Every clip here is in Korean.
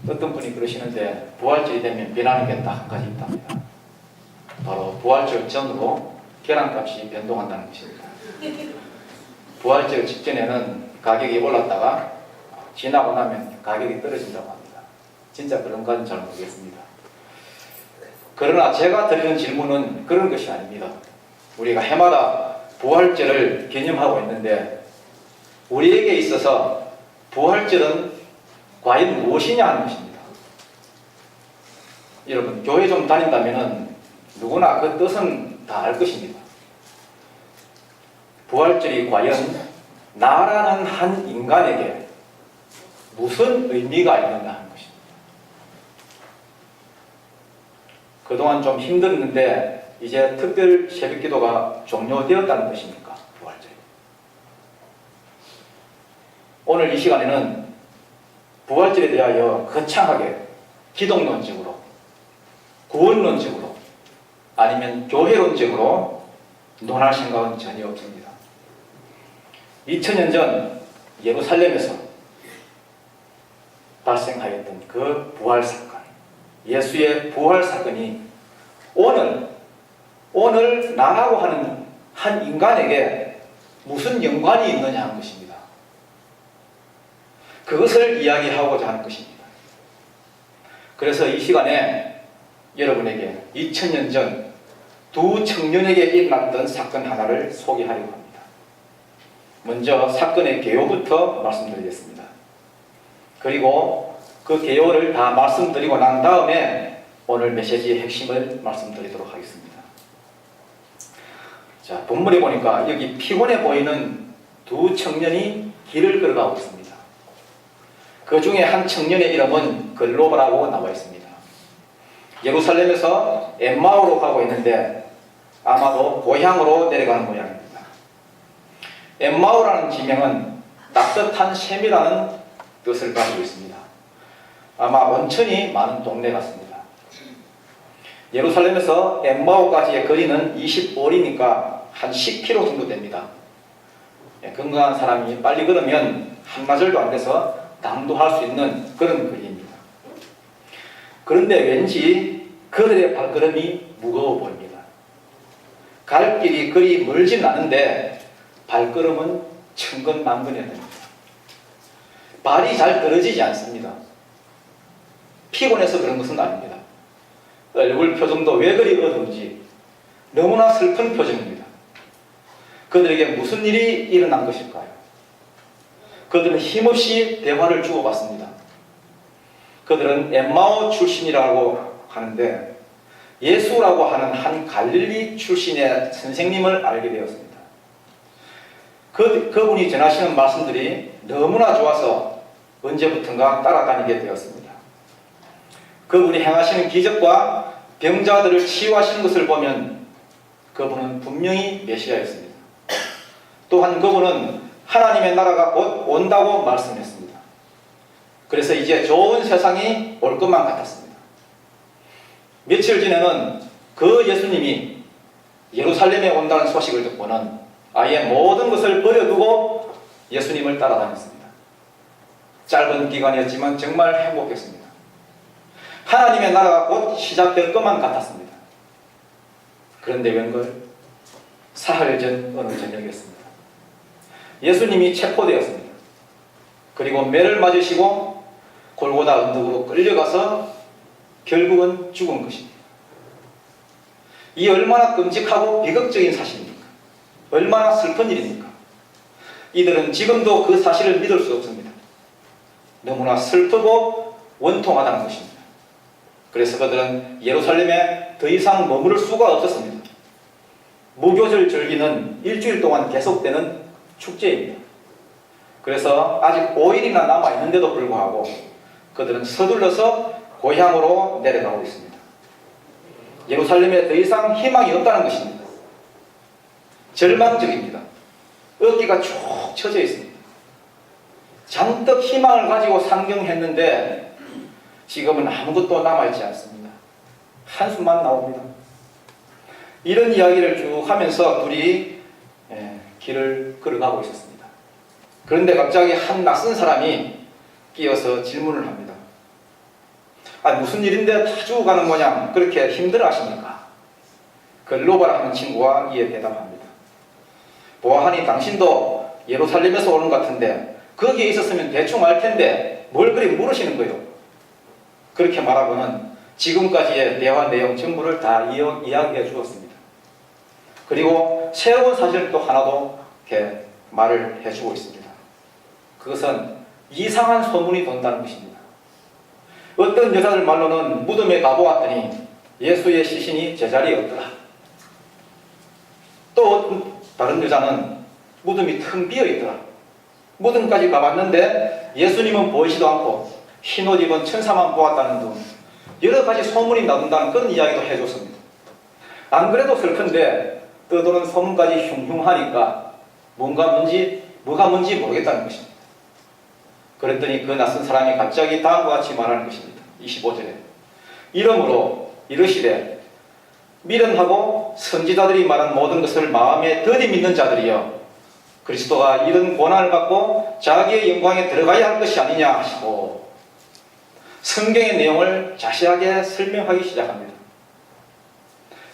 어떤 분이 그러시는데 부활절이 되면 변하는 게 딱 한 가지 있답니다. 바로 부활절 전으로 계란값이 변동한다는 것입니다. 부활절 직전에는 가격이 올랐다가 지나고 나면 가격이 떨어진다고 합니다. 진짜 그런가는 잘 모르겠습니다. 그러나 제가 드리는 질문은 그런 것이 아닙니다. 우리가 해마다 부활절을 개념하고 있는데 우리에게 있어서 부활절은 과연 무엇이냐 하는 것입니다. 여러분, 교회 좀 다닌다면 누구나 그 뜻은 다 알 것입니다. 부활절이 과연 나라는 한 인간에게 무슨 의미가 있는가 하는 것입니다. 그동안 좀 힘들었는데 이제 특별 새벽기도가 종료되었다는 것입니까? 부활절. 오늘 이 시간에는 부활절에 대하여 거창하게 기독론적으로, 구원론적으로, 아니면 교회론적으로 논할 생각은 전혀 없습니다. 2000년 전 예루살렘에서 발생하였던 그 부활 사건, 예수의 부활 사건이 오늘 나라고 하는 한 인간에게 무슨 연관이 있느냐 하는 것입니다. 그것을 이야기하고자 하는 것입니다. 그래서 이 시간에 여러분에게 2000년 전 두 청년에게 일어났던 사건 하나를 소개하려고 합니다. 먼저 사건의 개요부터 말씀드리겠습니다. 그리고 그 개요를 다 말씀드리고 난 다음에 오늘 메시지의 핵심을 말씀드리도록 하겠습니다. 자, 본문에 보니까 여기 피곤해 보이는 두 청년이 길을 걸어가고 있습니다. 그 중에 한 청년의 이름은 글로바라고 나와 있습니다. 예루살렘에서 엠마오로 가고 있는데 아마도 고향으로 내려가는 모양입니다. 엠마오라는 지명은 따뜻한 샘이라는 뜻을 가지고 있습니다. 아마 온천이 많은 동네 같습니다. 예루살렘에서 엠마오까지의 거리는 25리니까 한 10km 정도 됩니다. 건강한 사람이 빨리 걸으면 한나절도 안 돼서 당도할 수 있는 그런 거리입니다. 그런데 왠지 그들의 발걸음이 무거워 보입니다. 갈 길이 그리 멀진 않은데 발걸음은 천근만근해야 됩니다. 발이 잘 떨어지지 않습니다. 피곤해서 그런 것은 아닙니다. 얼굴 표정도 왜 그리 어두운지 너무나 슬픈 표정입니다. 그들에게 무슨 일이 일어난 것일까요? 그들은 힘없이 대화를 주고받습니다. 그들은 엠마오 출신이라고 하는데 예수라고 하는 한 갈릴리 출신의 선생님을 알게 되었습니다. 그분이 전하시는 말씀들이 너무나 좋아서 언제부턴가 따라다니게 되었습니다. 그분이 행하시는 기적과 병자들을 치유하시는 것을 보면 그분은 분명히 메시아였습니다. 또한 그분은 하나님의 나라가 곧 온다고 말씀했습니다. 그래서 이제 좋은 세상이 올 것만 같았습니다. 며칠 전에는 그 예수님이 예루살렘에 온다는 소식을 듣고는 아예 모든 것을 버려두고 예수님을 따라다녔습니다. 짧은 기간이었지만 정말 행복했습니다. 하나님의 나라가 곧 시작될 것만 같았습니다. 그런데 웬걸 사흘 전 어느 저녁이었습니다. 예수님이 체포되었습니다. 그리고 매를 맞으시고 골고다 언덕으로 끌려가서 결국은 죽은 것입니다. 이 얼마나 끔찍하고 비극적인 사실입니까? 얼마나 슬픈 일입니까? 이들은 지금도 그 사실을 믿을 수 없습니다. 너무나 슬프고 원통하다는 것입니다. 그래서 그들은 예루살렘에 더 이상 머무를 수가 없었습니다. 무교절 절기는 일주일 동안 계속되는 축제입니다. 그래서 아직 5일이나 남아있는데도 불구하고 그들은 서둘러서 고향으로 내려가고 있습니다. 예루살렘에 더 이상 희망이 없다는 것입니다. 절망적입니다. 어깨가 쭉 처져 있습니다. 잔뜩 희망을 가지고 상경했는데 지금은 아무것도 남아있지 않습니다. 한숨만 나옵니다. 이런 이야기를 쭉 하면서 둘이 길을 걸어가고 있었습니다. 그런데 갑자기 한 낯선 사람이 끼어서 질문을 합니다. 무슨 일인데 다 죽어가는 모양 그렇게 힘들어 하십니까? 글로바라 하는 친구가 이에 대답합니다. 보아하니 당신도 예루살렘에서 오는 것 같은데 거기에 있었으면 대충 알 텐데 뭘 그리 물으시는 거예요? 그렇게 말하고는 지금까지의 대화 내용 전부를 다 이야기해 주었습니다. 그리고 새로운 사실 또 하나도 이렇게 말을 해주고 있습니다. 그것은 이상한 소문이 돈다는 것입니다. 어떤 여자들 말로는 무덤에 가보았더니 예수의 시신이 제자리에 없더라. 또 다른 여자는 무덤이 텅 비어 있더라. 무덤까지 가봤는데 예수님은 보이지도 않고 흰옷 입은 천사만 보았다는 등 여러 가지 소문이 나온다는 그런 이야기도 해줬습니다. 안 그래도 슬픈데 떠도는 소문까지 흉흉하니까 뭐가 뭔지 모르겠다는 것입니다. 그랬더니 그 낯선 사람이 갑자기 다음과 같이 말하는 것입니다. 25절에 이러므로 이르시되 미련하고 선지자들이 말한 모든 것을 마음에 더디 믿는 자들이여 그리스도가 이런 고난을 받고 자기의 영광에 들어가야 할 것이 아니냐 하시고 성경의 내용을 자세하게 설명하기 시작합니다.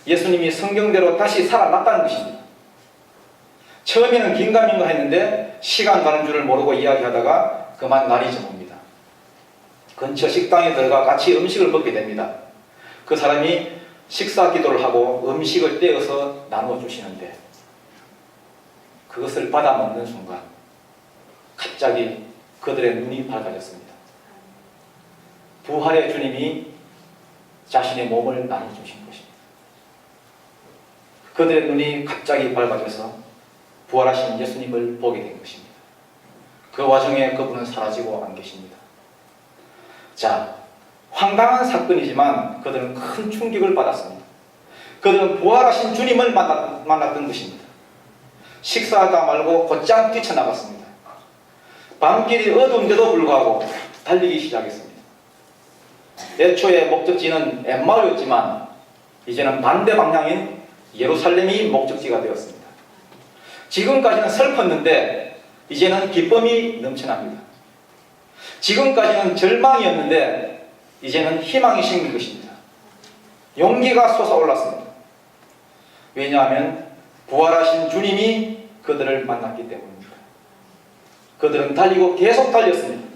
예수님이 성경대로 다시 살아났다는 것입니다. 처음에는 긴가민가 했는데 시간 가는 줄을 모르고 이야기하다가 그만 날이 저뭅니다. 근처 식당에 들어가 같이 음식을 먹게 됩니다. 그 사람이 식사 기도를 하고 음식을 떼어서 나누어 주시는데 그것을 받아 먹는 순간 갑자기 그들의 눈이 밝아졌습니다. 부활의 주님이 자신의 몸을 나눠주신 것입니다. 그들의 눈이 갑자기 밝아져서 부활하신 예수님을 보게 된 것입니다. 그 와중에 그분은 사라지고 안 계십니다. 자, 황당한 사건이지만 그들은 큰 충격을 받았습니다. 그들은 부활하신 주님을 만났던 것입니다. 식사하다 말고 곧장 뛰쳐나갔습니다. 밤길이 어두운데도 불구하고 달리기 시작했습니다. 애초에 목적지는 엠마오였지만 이제는 반대 방향인 예루살렘이 목적지가 되었습니다. 지금까지는 슬펐는데 이제는 기쁨이 넘쳐납니다. 지금까지는 절망이었는데 이제는 희망이 생긴 것입니다. 용기가 솟아올랐습니다. 왜냐하면 부활하신 주님이 그들을 만났기 때문입니다. 그들은 달리고 계속 달렸습니다.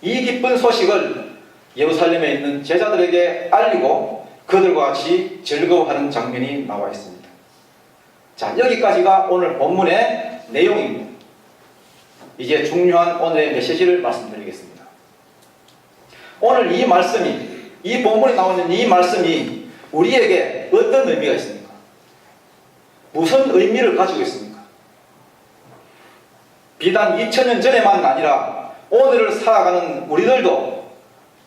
이 기쁜 소식을 예루살렘에 있는 제자들에게 알리고 그들과 같이 즐거워하는 장면이 나와 있습니다. 자, 여기까지가 오늘 본문의 내용입니다. 이제 중요한 오늘의 메시지를 말씀드리겠습니다. 오늘 이 말씀이, 이 본문에 나오는 이 말씀이 우리에게 어떤 의미가 있습니까? 무슨 의미를 가지고 있습니까? 비단 2000년 전에만 아니라 오늘을 살아가는 우리들도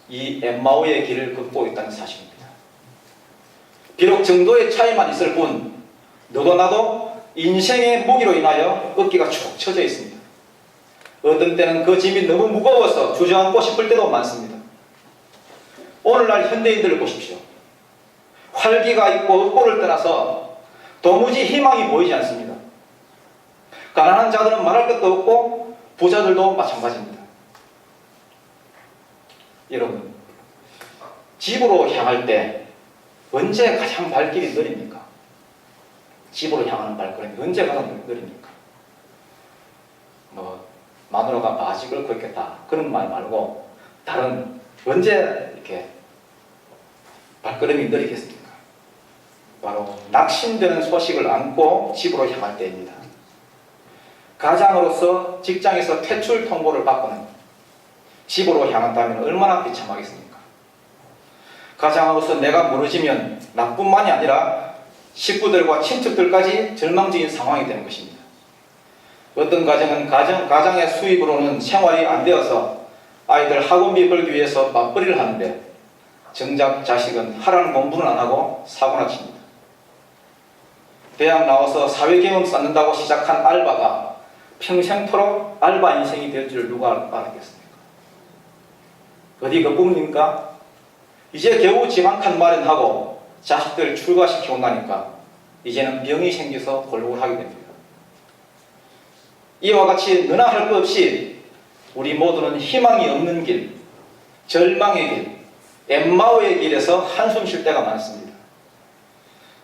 이 엠마오의 길을 걷고 있다는 사실입니다. 비록 정도의 차이만 있을 뿐 너도 나도 인생의 무기로 인하여 어깨가 축 처져 있습니다. 어떤 때는 그 짐이 너무 무거워서 주저앉고 싶을 때도 많습니다. 오늘날 현대인들을 보십시오. 활기가 있고 업보를 떠나서 도무지 희망이 보이지 않습니다. 가난한 자들은 말할 것도 없고 부자들도 마찬가지입니다. 여러분, 집으로 향할 때 언제 가장 발길이 느립니까? 집으로 향하는 발걸음이 언제 가장 느립니까? 마누라가 바지 긁고 있겠다 그런 말 말고 다른 언제 이렇게 발걸음이 느리겠습니까? 바로 낙심되는 소식을 안고 집으로 향할 때입니다. 가장으로서 직장에서 퇴출 통보를 받고는 집으로 향한다면 얼마나 비참하겠습니까? 가장으로서 내가 무너지면 나뿐만이 아니라 식구들과 친척들까지 절망적인 상황이 되는 것입니다. 어떤 가정은 가장의 수입으로는 생활이 안 되어서 아이들 학원비 벌기 위해서 맞벌이를 하는데 정작 자식은 하라는 공부는 안 하고 사고나 칩니다. 대학 나와서 사회경험 쌓는다고 시작한 알바가 평생토록 알바 인생이 될 줄 누가 알았겠습니까? 어디 그뿐입니까? 이제 겨우 집 한 칸 마련하고 자식들 출가시키고 나니까 이제는 병이 생겨서 골골하게 됩니다. 이와 같이 너나 할 것 없이 우리 모두는 희망이 없는 길, 절망의 길, 엠마오의 길에서 한숨 쉴 때가 많습니다.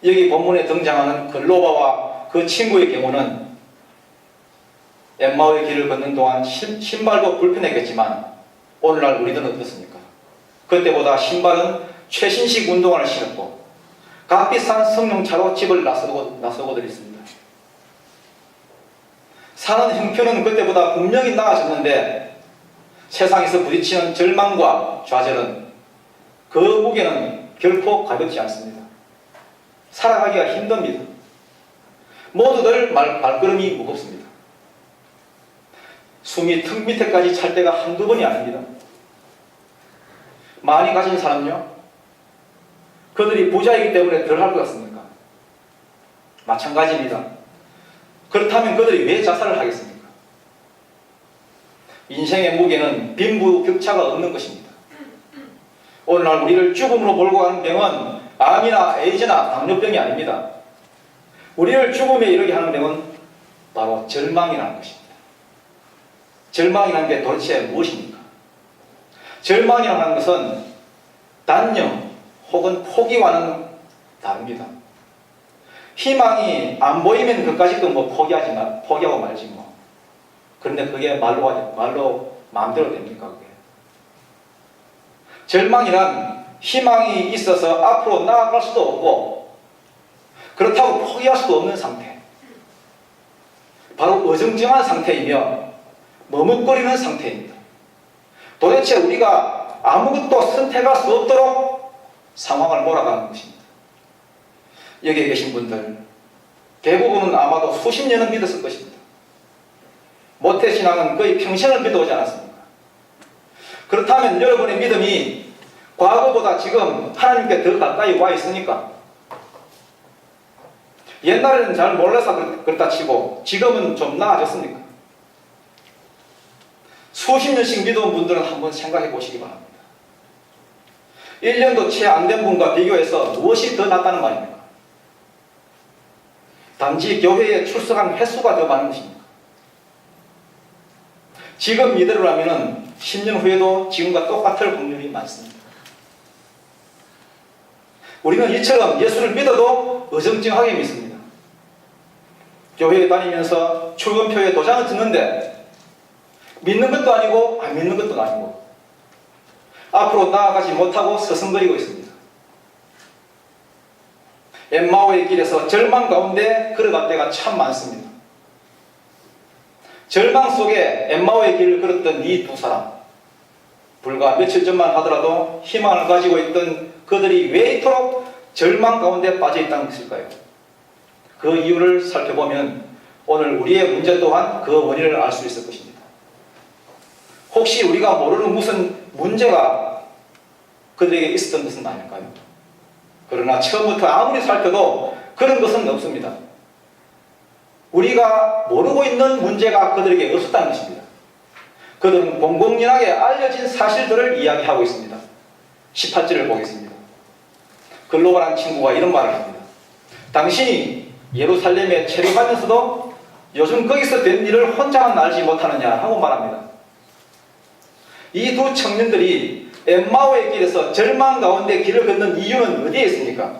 여기 본문에 등장하는 글로바와 그 친구의 경우는 엠마오의 길을 걷는 동안 신발도 불편했겠지만 오늘날 우리들은 어떻습니까? 그때보다 신발은 최신식 운동화를 신었고 값비싼 성능차로 집을 나서고들 있습니다. 사는 형편은 그때보다 분명히 나아졌는데 세상에서 부딪히는 절망과 좌절은 그 무게는 결코 가볍지 않습니다. 살아가기가 힘듭니다. 모두들 발걸음이 무겁습니다. 숨이 턱 밑에까지 찰 때가 한두 번이 아닙니다. 많이 가진 사람은요, 그들이 부자이기 때문에 덜 할 것 같습니까? 마찬가지입니다. 그렇다면 그들이 왜 자살을 하겠습니까? 인생의 무게는 빈부격차가 없는 것입니다. 오늘날 우리를 죽음으로 몰고 가는 병은 암이나 에이즈나 당뇨병이 아닙니다. 우리를 죽음에 이르게 하는 병은 바로 절망이라는 것입니다. 절망이라는 게 도대체 무엇입니까? 절망이라는 것은 단념 혹은 포기와는 다릅니다. 희망이 안 보이면 그까짓 건 포기하고 말지 뭐. 그런데 그게 말로 마음대로 됩니까, 그게? 절망이란 희망이 있어서 앞으로 나아갈 수도 없고 그렇다고 포기할 수도 없는 상태. 바로 어정쩡한 상태이며 머뭇거리는 상태입니다. 도대체 우리가 아무것도 선택할 수 없도록 상황을 몰아가는 것입니다. 여기에 계신 분들 대부분은 아마도 수십 년은 믿었을 것입니다. 모태신앙은 거의 평생을 믿어오지 않았습니까? 그렇다면 여러분의 믿음이 과거보다 지금 하나님께 더 가까이 와 있으니까? 옛날에는 잘 몰라서 그렇다 치고 지금은 좀 나아졌습니까? 수십 년씩 믿어온 분들은 한번 생각해 보시기 바랍니다. 1년도 채 안 된 분과 비교해서 무엇이 더 낫다는 말입니까? 단지 교회에 출석한 횟수가 더 많은 것입니까? 지금 이대로라면 10년 후에도 지금과 똑같을 확률이 많습니다. 우리는 이처럼 예수를 믿어도 어정쩡하게 믿습니다. 교회에 다니면서 출근표에 도장을 찍는데 믿는 것도 아니고 안 믿는 것도 아니고 앞으로 나아가지 못하고 서성거리고 있습니다. 엠마오의 길에서 절망 가운데 걸어갈 때가 참 많습니다. 절망 속에 엠마오의 길을 걸었던 이 두 사람, 불과 며칠 전만 하더라도 희망을 가지고 있던 그들이 왜 이토록 절망 가운데 빠져 있다는 것일까요? 그 이유를 살펴보면 오늘 우리의 문제 또한 그 원인을 알 수 있을 것입니다. 혹시 우리가 모르는 무슨 문제가 그들에게 있었던 것은 아닐까요? 그러나 처음부터 아무리 살펴도 그런 것은 없습니다. 우리가 모르고 있는 문제가 그들에게 없었다는 것입니다. 그들은 공공연하게 알려진 사실들을 이야기하고 있습니다. 18절을 보겠습니다. 글로벌한 친구가 이런 말을 합니다. 당신이 예루살렘에 체류하면서도 요즘 거기서 된 일을 혼자만 알지 못하느냐 하고 말합니다. 이 두 청년들이 엠마오의 길에서 절망 가운데 길을 걷는 이유는 어디에 있습니까?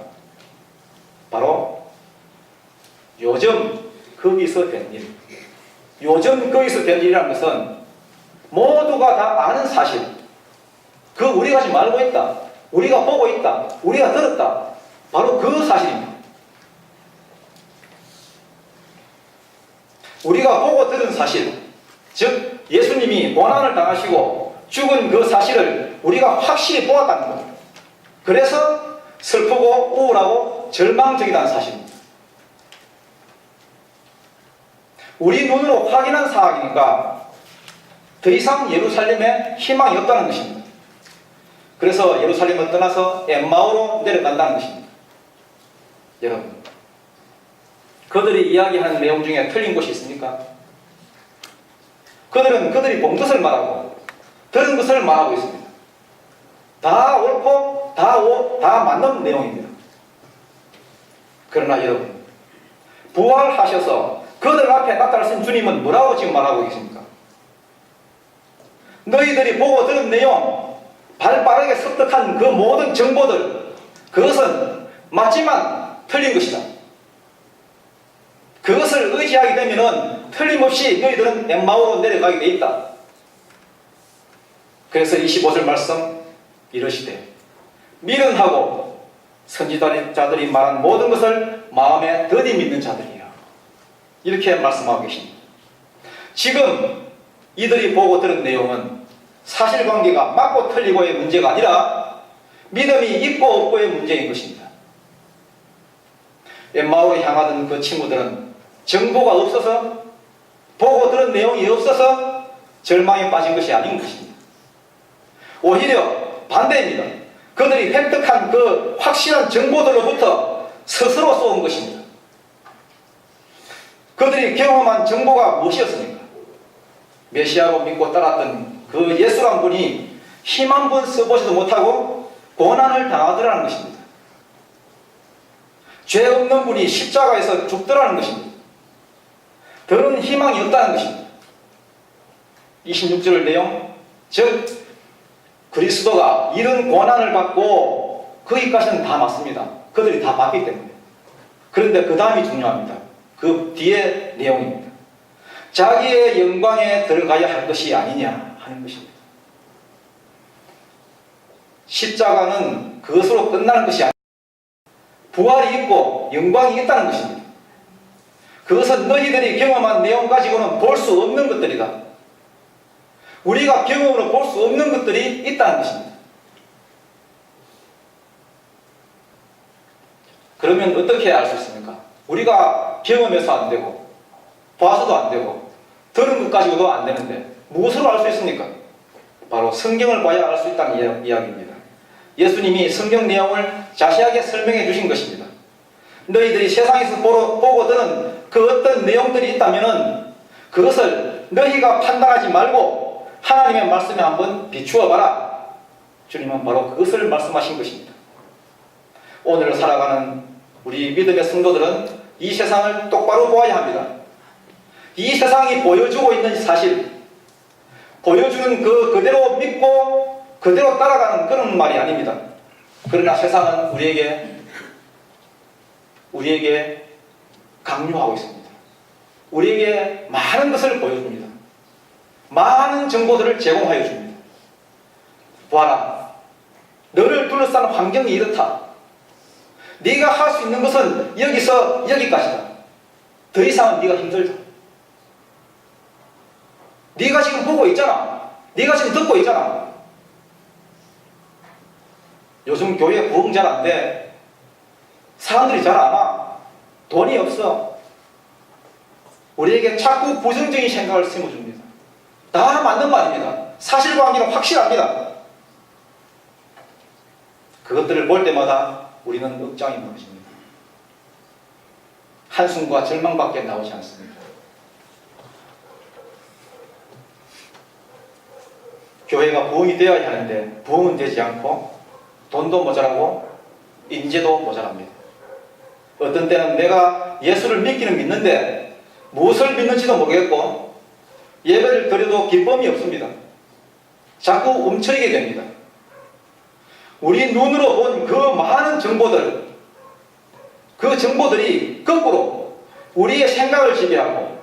바로 요즘 거기서 된 일. 요즘 거기서 된 일이라는 것은 모두가 다 아는 사실. 그 우리가 지금 알고 있다. 우리가 보고 있다. 우리가 들었다. 바로 그 사실입니다. 우리가 보고 들은 사실, 즉 예수님이 고난을 당하시고 죽은 그 사실을 우리가 확실히 보았다는 겁니다. 그래서 슬프고 우울하고 절망적이라는 사실입니다. 우리 눈으로 확인한 사항이니까 더 이상 예루살렘에 희망이 없다는 것입니다. 그래서 예루살렘을 떠나서 엠마오로 내려간다는 것입니다. 여러분, 그들이 이야기하는 내용 중에 틀린 것이 있습니까? 그들은 그들이 본 것을 말하고 들은 것을 말하고 있습니다. 다 옳고 다 맞는 내용입니다. 그러나 여러분, 부활하셔서 그들 앞에 나타나신 주님은 뭐라고 지금 말하고 계십니까? 너희들이 보고 들은 내용 발빠르게 습득한 그 모든 정보들, 그것은 맞지만 틀린 것이다. 그것을 의지하게 되면 틀림없이 너희들은 엠마오로 내려가게 돼 있다. 그래서 25절 말씀 이러시되 미련하고 선지자들이 말한 모든 것을 마음에 더디 믿는 자들이야. 이렇게 말씀하고 계십니다. 지금 이들이 보고 들은 내용은 사실관계가 맞고 틀리고의 문제가 아니라 믿음이 있고 없고의 문제인 것입니다. 엠마오로 향하던 그 친구들은 정보가 없어서, 보고 들은 내용이 없어서 절망에 빠진 것이 아닌 것입니다. 오히려 반대입니다. 그들이 획득한 그 확실한 정보들로부터 스스로 쏘은 것입니다. 그들이 경험한 정보가 무엇이었습니까? 메시아로 믿고 따랐던 그 예수란 분이 힘 한 번 써보지도 못하고 고난을 당하더라는 것입니다. 죄 없는 분이 십자가에서 죽더라는 것입니다. 더는 희망이 없다는 것입니다. 26절 내용, 즉 그리스도가 이런 고난을 받고 거기까지는 다 맞습니다. 그들이 다 봤기 때문에. 그런데 그 다음이 중요합니다. 그 뒤에 내용입니다. 자기의 영광에 들어가야 할 것이 아니냐 하는 것입니다. 십자가는 그것으로 끝나는 것이 아닙니다. 부활이 있고 영광이 있다는 것입니다. 그것은 너희들이 경험한 내용 가지고는 볼 수 없는 것들이다. 우리가 경험으로 볼 수 없는 것들이 있다는 것입니다. 그러면 어떻게 알 수 있습니까? 우리가 경험해서 안 되고 봐서도 안 되고 들은 것 가지고도 안 되는데 무엇으로 알 수 있습니까? 바로 성경을 봐야 알 수 있다는 이야기입니다. 예수님이 성경 내용을 자세하게 설명해 주신 것입니다. 너희들이 세상에서 보고 들은 그 어떤 내용들이 있다면 그것을 너희가 판단하지 말고 하나님의 말씀에 한번 비추어 봐라. 주님은 바로 그것을 말씀하신 것입니다. 오늘 살아가는 우리 믿음의 성도들은 이 세상을 똑바로 보아야 합니다. 이 세상이 보여주고 있는 사실, 보여주는 그 그대로 믿고 그대로 따라가는 그런 말이 아닙니다. 그러나 세상은 우리에게 강요하고 있습니다. 우리에게 많은 것을 보여줍니다. 많은 정보들을 제공하여 줍니다. 보아라, 너를 둘러싼 환경이 이렇다. 네가 할 수 있는 것은 여기서 여기까지다. 더 이상은 네가 힘들다. 네가 지금 보고 있잖아. 네가 지금 듣고 있잖아. 요즘 교회 부흥 잘 안 돼. 사람들이 잘 안 와. 돈이 없어. 우리에게 자꾸 부정적인 생각을 심어줍니다. 다 맞는 말입니다. 사실관계는 확실합니다. 그것들을 볼 때마다 우리는 억장이 무너집니다. 한숨과 절망밖에 나오지 않습니다. 교회가 부흥이 되어야 하는데 부흥은 되지 않고 돈도 모자라고 인재도 모자랍니다. 어떤 때는 내가 예수를 믿기는 믿는데 무엇을 믿는지도 모르겠고 예배를 드려도 기쁨이 없습니다. 자꾸 움츠리게 됩니다. 우리 눈으로 본 그 많은 정보들, 그 정보들이 거꾸로 우리의 생각을 지배하고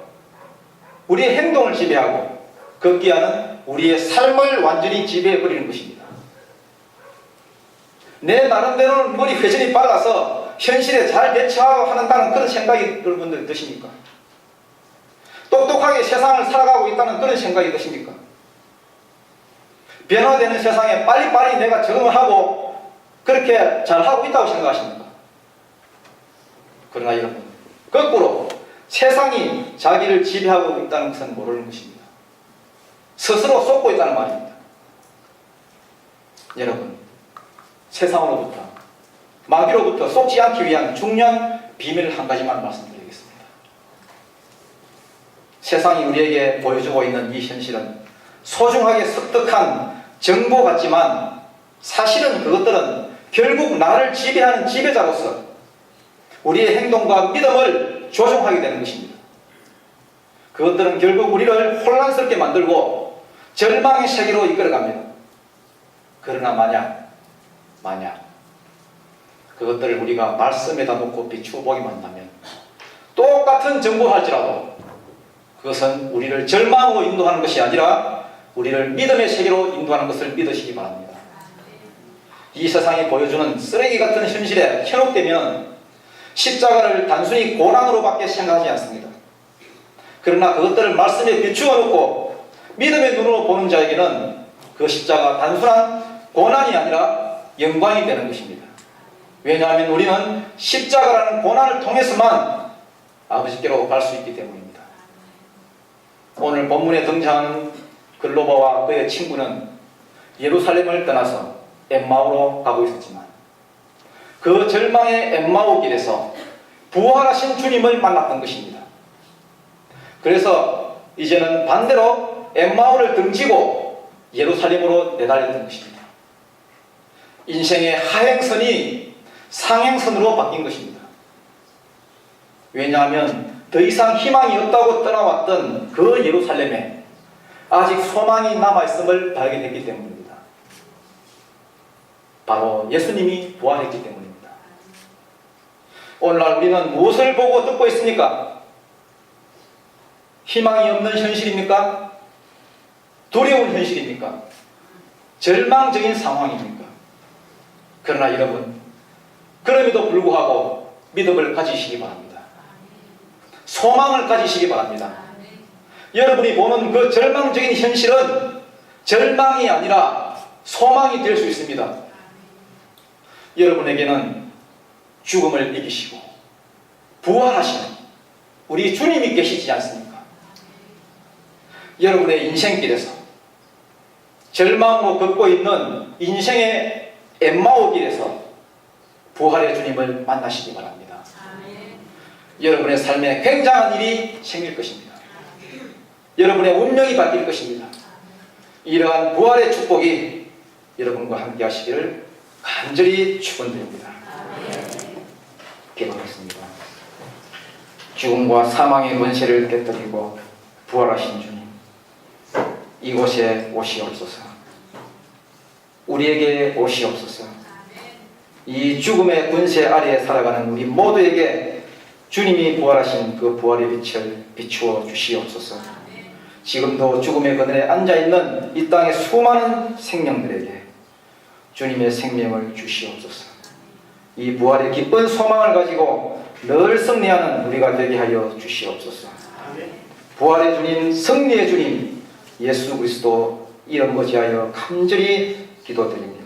우리의 행동을 지배하고 급기야는 우리의 삶을 완전히 지배해버리는 것입니다. 내 나름대로는 머리 회전이 빨라서 현실에 잘 대처하고 한다는 그런 생각이 여러분들 드십니까? 똑똑하게 세상을 살아가고 있다는 그런 생각이 드십니까? 변화되는 세상에 빨리빨리 내가 적응을 하고 그렇게 잘하고 있다고 생각하십니까? 그러나 여러분, 거꾸로 세상이 자기를 지배하고 있다는 것은 모르는 것입니다. 스스로 쏟고 있다는 말입니다. 여러분, 세상으로부터 마귀로부터 쏟지 않기 위한 중요한 비밀을 한 가지만 말씀드리겠습니다. 세상이 우리에게 보여주고 있는 이 현실은 소중하게 습득한 정보 같지만 사실은 그것들은 결국 나를 지배하는 지배자로서 우리의 행동과 믿음을 조종하게 되는 것입니다. 그것들은 결국 우리를 혼란스럽게 만들고 절망의 세계로 이끌어갑니다. 그러나 만약 그것들을 우리가 말씀에다 놓고 비추어 보기만 한다면 똑같은 정보할지라도 그것은 우리를 절망으로 인도하는 것이 아니라 우리를 믿음의 세계로 인도하는 것을 믿으시기 바랍니다. 이 세상이 보여주는 쓰레기 같은 현실에 현혹되면 십자가를 단순히 고난으로밖에 생각하지 않습니다. 그러나 그것들을 말씀에 비추어 놓고 믿음의 눈으로 보는 자에게는 그 십자가 단순한 고난이 아니라 영광이 되는 것입니다. 왜냐하면 우리는 십자가라는 고난을 통해서만 아버지께로 갈 수 있기 때문입니다. 오늘 본문에 등장하는 글로바와 그의 친구는 예루살렘을 떠나서 엠마오로 가고 있었지만 그 절망의 엠마오 길에서 부활하신 주님을 만났던 것입니다. 그래서 이제는 반대로 엠마오를 등지고 예루살렘으로 내달렸던 것입니다. 인생의 하행선이 상행선으로 바뀐 것입니다. 왜냐하면 더 이상 희망이 없다고 떠나왔던 그 예루살렘에 아직 소망이 남아있음을 발견했기 때문입니다. 바로 예수님이 부활했기 때문입니다. 오늘날 우리는 무엇을 보고 듣고 있습니까? 희망이 없는 현실입니까? 두려운 현실입니까? 절망적인 상황입니까? 그러나 여러분, 그럼에도 불구하고 믿음을 가지시기 바랍니다. 소망을 가지시기 바랍니다. 여러분이 보는 그 절망적인 현실은 절망이 아니라 소망이 될 수 있습니다. 여러분에게는 죽음을 이기시고 부활하시는 우리 주님이 계시지 않습니까? 여러분의 인생길에서 절망으로 걷고 있는 인생의 엠마오 길에서 부활의 주님을 만나시기 바랍니다. 여러분의 삶에 굉장한 일이 생길 것입니다. 여러분의 운명이 바뀔 것입니다. 이러한 부활의 축복이 여러분과 함께 하시기를 간절히 축원드립니다. 기도하겠습니다. 죽음과 사망의 권세를 깨뜨리고 부활하신 주님, 이곳에 오시옵소서. 우리에게 오시옵소서. 이 죽음의 권세 아래에 살아가는 우리 모두에게 주님이 부활하신 그 부활의 빛을 비추어 주시옵소서. 지금도 죽음의 그늘에 앉아있는 이 땅의 수많은 생명들에게 주님의 생명을 주시옵소서. 이 부활의 기쁜 소망을 가지고 늘 승리하는 우리가 되게 하여 주시옵소서. 부활의 주님, 승리의 주님 예수 그리스도 이름 거지하여 간절히 기도드립니다.